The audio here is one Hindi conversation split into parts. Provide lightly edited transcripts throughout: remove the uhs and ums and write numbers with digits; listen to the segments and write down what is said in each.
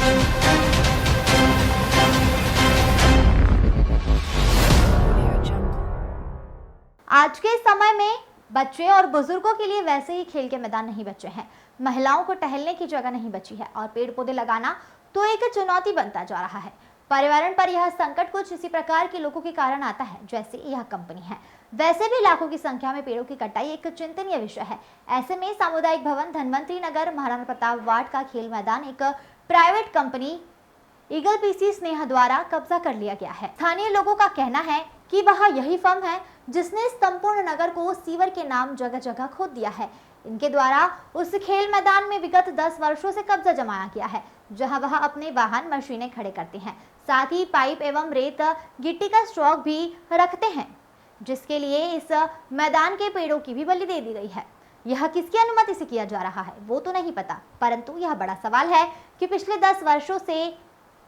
आज के समय में बच्चे और बुजुर्गों के लिए वैसे ही खेल के मैदान नहीं बचे हैं। महिलाओं को टहलने की जगह नहीं बची है और पेड़ पौधे लगाना तो एक चुनौती बनता जा रहा है। पर्यावरण पर यह संकट कुछ इसी प्रकार के लोगों के कारण आता है जैसे यह कंपनी है। वैसे भी लाखों की संख्या में पेड़ों की कटाई एक चिंतनीय विषय है। ऐसे में सामुदायिक भवन धनवंतरी नगर महाराणा प्रताप वार्ड का खेल मैदान एक private company eagle PC Sneha द्वारा कब्जा कर लिया गया है। स्थानीय लोगों का कहना है कि वह यही फर्म है जिसने संपूर्ण नगर को सीवर के नाम जगह जगह खोद दिया है। इनके द्वारा उस खेल मैदान में विगत 10 वर्षों से कब्जा जमाया गया है, जहां वह अपने वाहन मशीनें खड़े करते हैं, साथ ही पाइप एवं रेत गिट्टी का स्टॉक भी रखते हैं, जिसके लिए इस मैदान के पेड़ों की भी बलि दे दी गई है। यह किसकी अनुमति से किया जा रहा है वो तो नहीं पता, परंतु यह बड़ा सवाल है कि पिछले 10 वर्षों से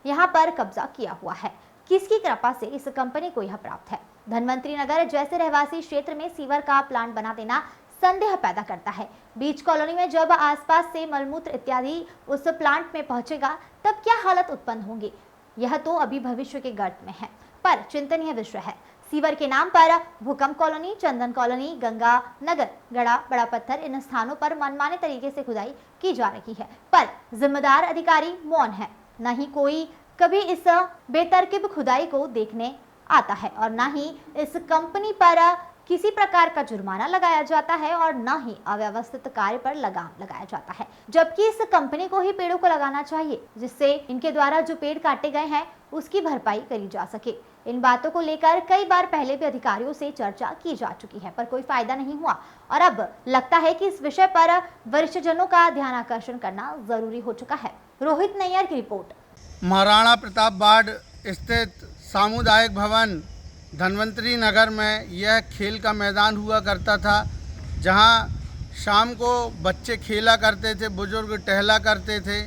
यहाँ पर कब्जा किया हुआ है। किसकी कृपा से इस कंपनी को यह प्राप्त है? धनवंतरी नगर जैसे रहवासी क्षेत्र में सीवर का प्लांट बना देना संदेह पैदा करता है। बीच कॉलोनी में जब आसपास से मलमूत्र इत्यादि उस प्लांट में पहुंचेगा तब क्या हालत उत्पन्न होंगी, यह तो अभी भविष्य के गर्त में है, पर चिंतनीय विषय है। सीवर के नाम पर भूकंप कॉलोनी, चंदन कॉलोनी, गंगा नगर, गड़ा, बड़ा पत्थर इन स्थानों पर मनमाने तरीके से खुदाई की जा रही है, पर जिम्मेदार अधिकारी मौन है। न ही कोई कभी इस बेतरकीब खुदाई को देखने आता है और न ही इस कंपनी पर किसी प्रकार का जुर्माना लगाया जाता है और न ही अव्यवस्थित कार्य पर लगाम लगाया जाता है, जबकि इस कंपनी को ही पेड़ों को लगाना चाहिए जिससे इनके द्वारा जो पेड़ काटे गए हैं उसकी भरपाई करी जा सके। इन बातों को लेकर कई बार पहले भी अधिकारियों से चर्चा की जा चुकी है, पर कोई फायदा नहीं हुआ और अब लगता है कि इस विषय पर वरिष्ठ जनों का ध्यान आकर्षण करना जरूरी हो चुका है। रोहित नैयर की रिपोर्ट। महाराणा प्रताप वार्ड स्थित सामुदायिक भवन धनवंतरी नगर में यह खेल का मैदान हुआ करता था, जहां शाम को बच्चे खेला करते थे, बुजुर्ग टहला करते थे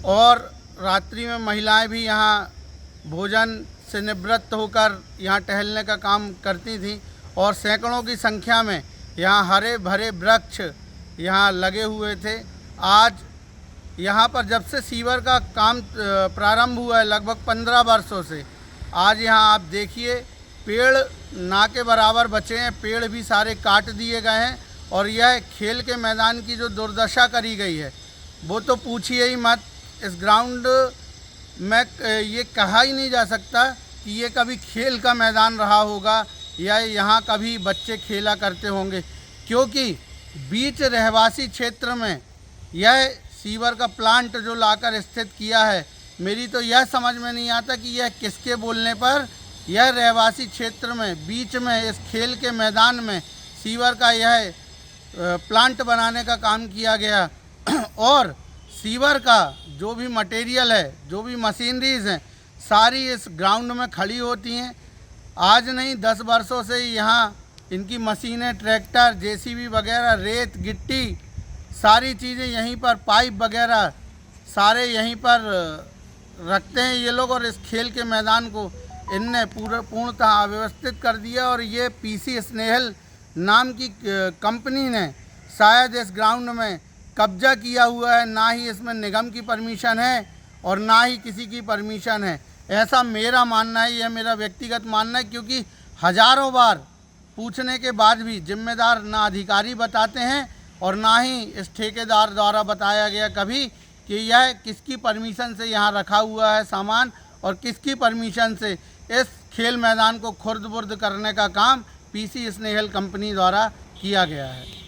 और रात्रि में महिलाएं भी यहां भोजन से निवृत्त होकर यहां टहलने का काम करती थीं और सैकड़ों की संख्या में यहां हरे भरे वृक्ष यहां लगे हुए थे। आज यहाँ पर जब से सीवर का काम प्रारंभ हुआ है लगभग 15 वर्षों से, आज यहाँ आप देखिए पेड़ ना के बराबर बचे हैं, पेड़ भी सारे काट दिए गए हैं और यह खेल के मैदान की जो दुर्दशा करी गई है वो तो पूछिए ही मत। इस ग्राउंड में ये कहा ही नहीं जा सकता कि ये कभी खेल का मैदान रहा होगा या यहाँ कभी बच्चे खेला करते होंगे, क्योंकि बीच रहवासी क्षेत्र में यह सीवर का प्लांट जो लाकर स्थित किया है, मेरी तो यह समझ में नहीं आता कि यह किसके बोलने पर यह रहवासी क्षेत्र में बीच में इस खेल के मैदान में सीवर का यह प्लांट बनाने का काम किया गया और सीवर का जो भी मटेरियल है, जो भी मशीनरीज हैं, सारी इस ग्राउंड में खड़ी होती हैं। आज नहीं 10 वर्षों से यहाँ इनकी मशीनें, ट्रैक्टर, जेसीबी वगैरह, रेत गिट्टी सारी चीज़ें यहीं पर, पाइप वगैरह सारे यहीं पर रखते हैं ये लोग और इस खेल के मैदान को इनने पूर्णतः अव्यवस्थित कर दिया और ये पीसी स्नेहल नाम की कंपनी ने शायद इस ग्राउंड में कब्जा किया हुआ है। ना ही इसमें निगम की परमिशन है और ना ही किसी की परमिशन है, ऐसा मेरा मानना है, यह मेरा व्यक्तिगत मानना है, क्योंकि हज़ारों बार पूछने के बाद भी जिम्मेदार ना अधिकारी बताते हैं और ना ही इस ठेकेदार द्वारा बताया गया कभी कि यह किसकी परमिशन से यहाँ रखा हुआ है सामान और किसकी परमिशन से इस खेल मैदान को खुर्द बुर्द करने का काम पीसी स्नेहल कंपनी द्वारा किया गया है।